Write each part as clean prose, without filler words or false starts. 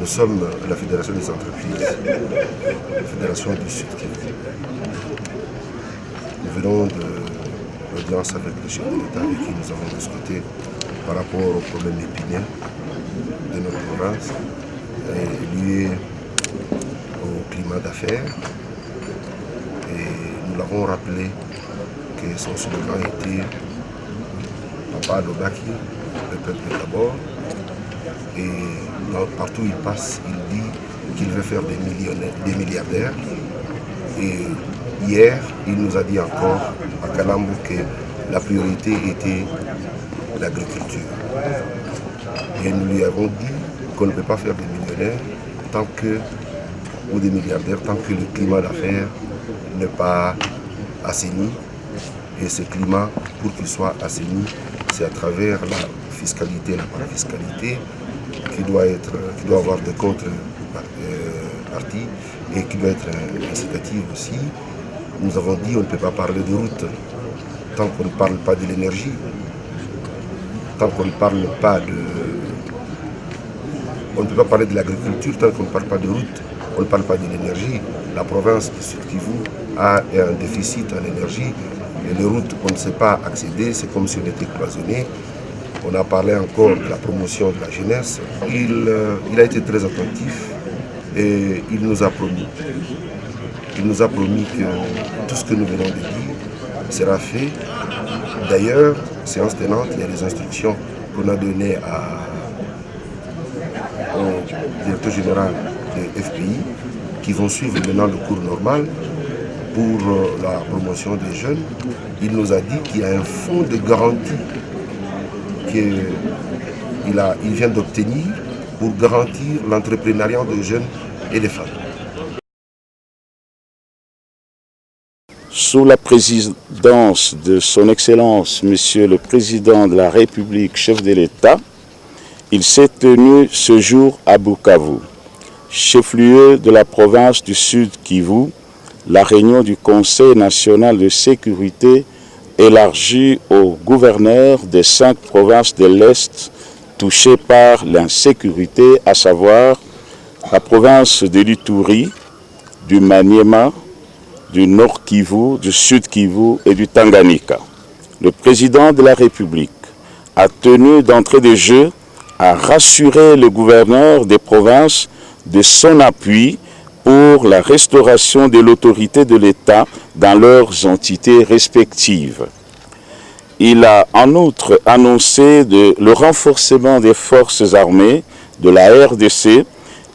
sommes la Fédération des entreprises, la Fédération du Sud Kivu. Nous venons de l'audience avec le chef de l'État avec qui nous avons discuté par rapport aux problèmes épineux de notre province, liés au climat d'affaires. Et nous l'avons rappelé que son slogan était Papa Lobaki, le peuple d'abord. Et partout où il passe, il dit qu'il veut faire des milliardaires. Et hier, il nous a dit encore à Kalambo que la priorité était l'agriculture. Et nous lui avons dit qu'on ne peut pas faire des millionnaires ou des milliardaires tant que le climat d'affaires n'est pas assaini. Et ce climat, pour qu'il soit assaini, c'est à travers la fiscalité, la parafiscalité, qui doit avoir des contreparties et qui doit être incitative aussi. Nous avons dit qu'on ne peut pas parler de route tant qu'on ne parle pas de l'énergie, tant qu'on ne parle pas de... On ne peut pas parler de l'agriculture tant qu'on ne parle pas de route, on ne parle pas de l'énergie. La province du Sud Kivu a un déficit en énergie et les routes, on ne sait pas accéder, c'est comme si on était cloisonné. On a parlé encore de la promotion de la jeunesse. Il a été très attentif et il nous a promis. Il nous a promis que tout ce que nous venons de dire sera fait. D'ailleurs, séance tenante, il y a des instructions qu'on a données au directeur général de FPI qui vont suivre maintenant le cours normal pour la promotion des jeunes. Il nous a dit qu'il y a un fonds de garantie qu'il vient d'obtenir pour garantir l'entrepreneuriat des jeunes et des femmes. Sous la présidence de son Excellence, Monsieur le Président de la République, chef de l'État, il s'est tenu ce jour à Bukavu, chef-lieu de la province du Sud Kivu, la réunion du Conseil national de sécurité élargie aux gouverneurs des 5 provinces de l'Est touchées par l'insécurité, à savoir la province de l'Ituri, du Maniema, du Nord Kivu, du Sud Kivu et du Tanganyika. Le président de la République a tenu d'entrée de jeu à rassurer les gouverneurs des provinces de son appui pour la restauration de l'autorité de l'État dans leurs entités respectives. Il a en outre annoncé le renforcement des forces armées de la RDC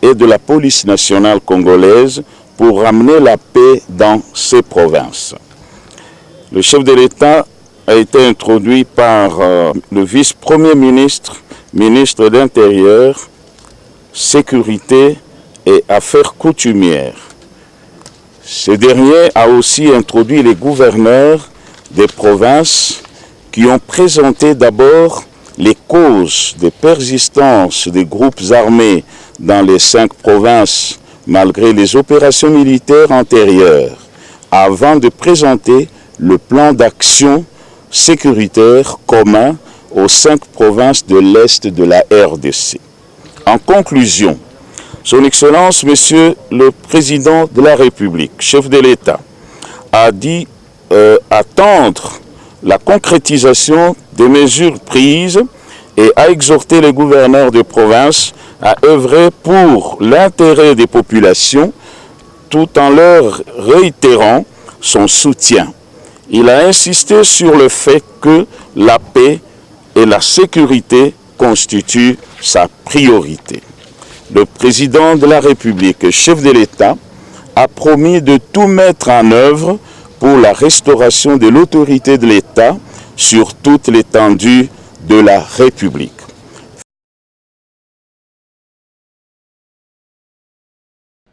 et de la police nationale congolaise pour ramener la paix dans ces provinces. Le chef de l'État a été introduit par le vice-premier ministre, ministre de l'Intérieur, Sécurité et Affaires coutumières. Ce dernier a aussi introduit les gouverneurs des provinces qui ont présenté d'abord les causes de persistance des groupes armés dans les 5 provinces malgré les opérations militaires antérieures, avant de présenter le plan d'action sécuritaire commun aux 5 provinces de l'Est de la RDC. En conclusion, Son Excellence, Monsieur le Président de la République, chef de l'État, a dit attendre la concrétisation des mesures prises et a exhorté les gouverneurs de province à œuvrer pour l'intérêt des populations tout en leur réitérant son soutien. Il a insisté sur le fait que la paix et la sécurité constituent sa priorité. Le président de la République, chef de l'État, a promis de tout mettre en œuvre pour la restauration de l'autorité de l'État sur toute l'étendue de la République.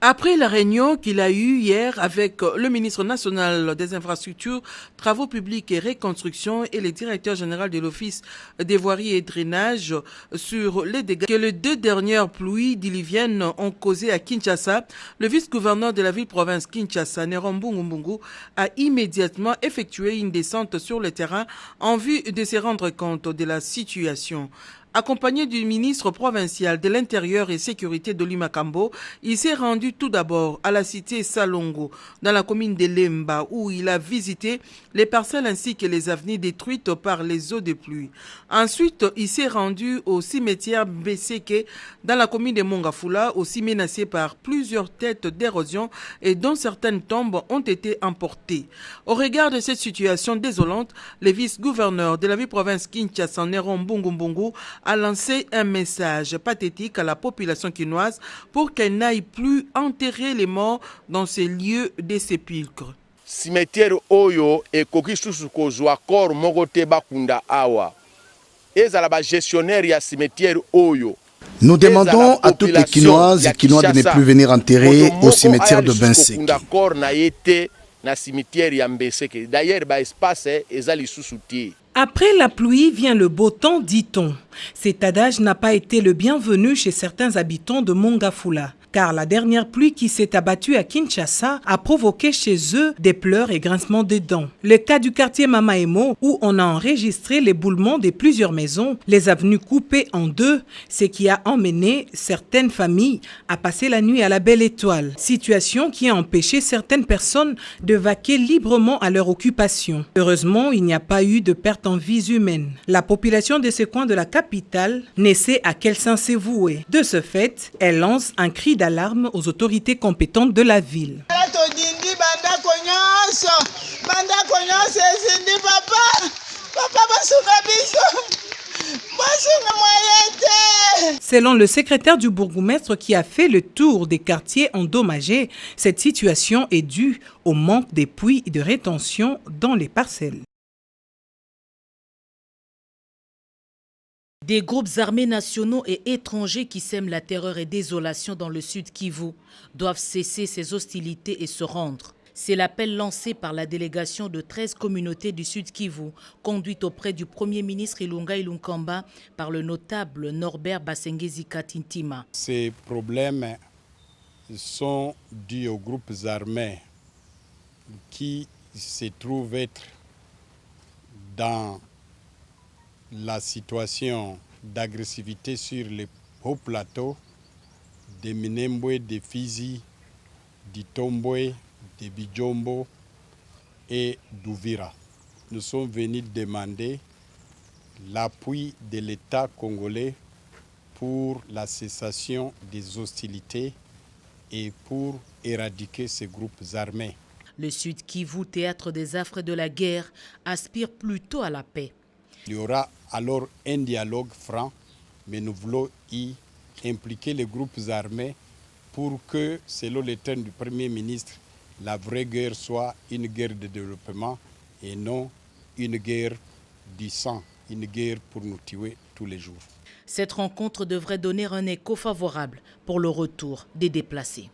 Après la réunion qu'il a eue hier avec le ministre national des infrastructures, travaux publics et reconstruction et le directeur général de l'Office des voiries et drainage sur les dégâts que les 2 dernières pluies diluviennes ont causés à Kinshasa, le vice-gouverneur de la ville-province Kinshasa, Nerombu Mbungu, a immédiatement effectué une descente sur le terrain en vue de se rendre compte de la situation. Accompagné du ministre provincial de l'Intérieur et Sécurité de Limakambo, il s'est rendu tout d'abord à la cité Salongo, dans la commune de Lemba, où il a visité les parcelles ainsi que les avenues détruites par les eaux de pluie. Ensuite, il s'est rendu au cimetière Beseke, dans la commune de Mongafula, aussi menacé par plusieurs têtes d'érosion et dont certaines tombes ont été emportées. Au regard de cette situation désolante, le vice-gouverneur de la ville-province Kinshasa, Néron Mbungu, a lancé un message pathétique à la population quinoise pour qu'elle n'aille plus enterrer les morts dans ces lieux de sépulcre. Cimetière oyo et kokisusu kozwa kor mogote bakunda awa. Ezala ba gestionnaire ya cimetière oyo. Nous demandons à toutes les Quinoises et Quinois de ne plus venir enterrer au cimetière de Benseke. Après la pluie vient le beau temps, dit-on. Cet adage n'a pas été le bienvenu chez certains habitants de Mongafula, car la dernière pluie qui s'est abattue à Kinshasa a provoqué chez eux des pleurs et grincements de dents. Le cas du quartier Mamaemo, où on a enregistré l'éboulement de plusieurs maisons, les avenues coupées en deux, ce qui a emmené certaines familles à passer la nuit à la Belle Étoile. Situation qui a empêché certaines personnes de vaquer librement à leur occupation. Heureusement, il n'y a pas eu de perte en vies humaines. La population de ce coin de la capitale ne sait à quel sens se vouer. De ce fait, elle lance un cri d'alarme aux autorités compétentes de la ville. Selon le secrétaire du bourgmestre qui a fait le tour des quartiers endommagés, cette situation est due au manque de puits et de rétention dans les parcelles. Des groupes armés nationaux et étrangers qui sèment la terreur et désolation dans le sud Kivu doivent cesser ces hostilités et se rendre. C'est l'appel lancé par la délégation de 13 communautés du sud Kivu, conduite auprès du Premier ministre Ilunga Ilunkamba par le notable Norbert Basengezi Katintima. Ces problèmes sont dus aux groupes armés qui se trouvent être dans la situation d'agressivité sur les hauts plateaux de Minembwe, de Fizi, d'Itombwe, de Bijombo et d'Uvira. Nous sommes venus demander l'appui de l'État congolais pour la cessation des hostilités et pour éradiquer ces groupes armés. Le Sud Kivu, théâtre des affres de la guerre, aspire plutôt à la paix. Il y aura alors un dialogue franc, mais nous voulons y impliquer les groupes armés pour que, selon les termes du Premier ministre, la vraie guerre soit une guerre de développement et non une guerre du sang, une guerre pour nous tuer tous les jours. Cette rencontre devrait donner un écho favorable pour le retour des déplacés.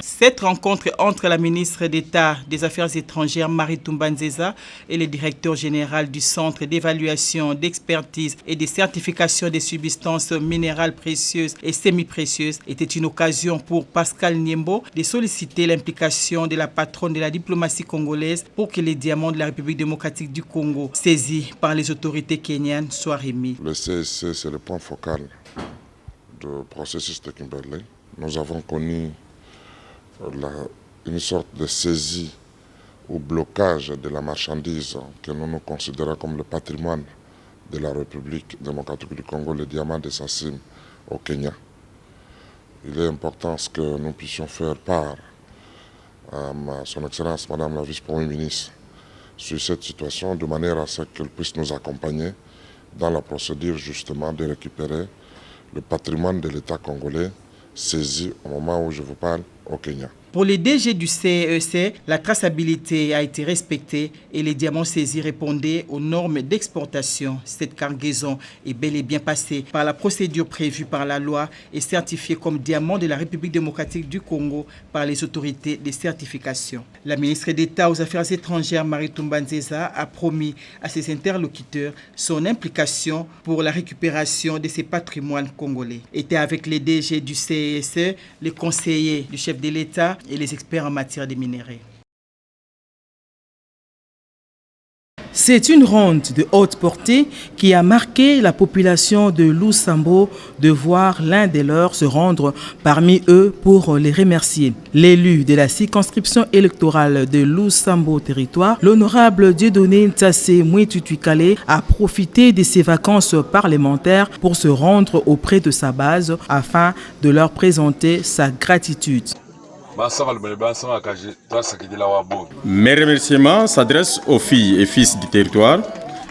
Cette rencontre entre la ministre d'État des Affaires étrangères Marie Tumbanzeza et le directeur général du Centre d'évaluation, d'expertise et de certification des substances minérales précieuses et semi-précieuses était une occasion pour Pascal Niembo de solliciter l'implication de la patronne de la diplomatie congolaise pour que les diamants de la République démocratique du Congo, saisis par les autorités kenyanes, soient remis. Le CSC, c'est le point focal du processus de Kimberley. Nous avons connu une sorte de saisie ou blocage de la marchandise que nous considérons comme le patrimoine de la République démocratique du Congo, le diamant de Sassim au Kenya. Il est important que nous puissions faire part à son Excellence Madame la Vice-Première ministre sur cette situation de manière à ce qu'elle puisse nous accompagner dans la procédure justement de récupérer le patrimoine de l'État congolais saisi au moment où je vous parle au Kenya. Pour les DG du CEC, la traçabilité a été respectée et les diamants saisis répondaient aux normes d'exportation. Cette cargaison est bel et bien passée par la procédure prévue par la loi et certifiée comme diamant de la République démocratique du Congo par les autorités de certification. La ministre d'État aux Affaires étrangères Marie Tumbanzeza a promis à ses interlocuteurs son implication pour la récupération de ces patrimoines congolais. Était avec les DG du CEC, les conseillers du chef de l'État et les experts en matière de minerais. C'est une ronde de haute portée qui a marqué la population de Lousambo de voir l'un des leurs se rendre parmi eux pour les remercier. L'élu de la circonscription électorale de Lousambo territoire, l'honorable Dieudonné Ntassé Mouitutuikale, a profité de ses vacances parlementaires pour se rendre auprès de sa base afin de leur présenter sa gratitude. Mes remerciements s'adressent aux filles et fils du territoire,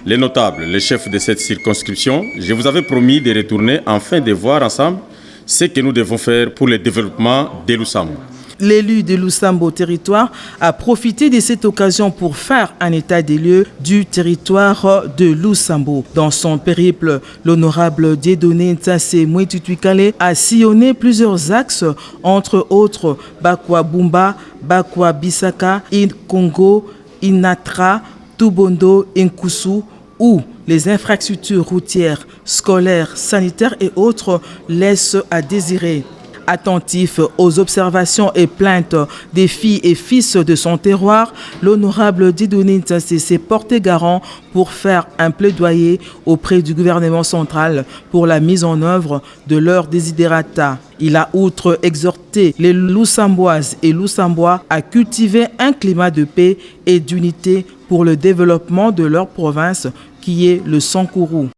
les notables, les chefs de cette circonscription. Je vous avais promis de retourner afin de voir ensemble ce que nous devons faire pour le développement de Lousambo. L'élu de Lousambo territoire a profité de cette occasion pour faire un état des lieux du territoire de Lousambo. Dans son périple, l'honorable Dieudonné Ntassé Mouitutuikale a sillonné plusieurs axes, entre autres Bakwa Bumba, Bakwa Bisaka, Congo, Inatra, Tubondo, Nkusu, où les infrastructures routières, scolaires, sanitaires et autres laissent à désirer. Attentif aux observations et plaintes des filles et fils de son terroir, l'honorable Dieudonné Ntassé s'est porté garant pour faire un plaidoyer auprès du gouvernement central pour la mise en œuvre de leurs desiderata. Il a outre exhorté les Loussamboises et Loussambois à cultiver un climat de paix et d'unité pour le développement de leur province qui est le Sankourou.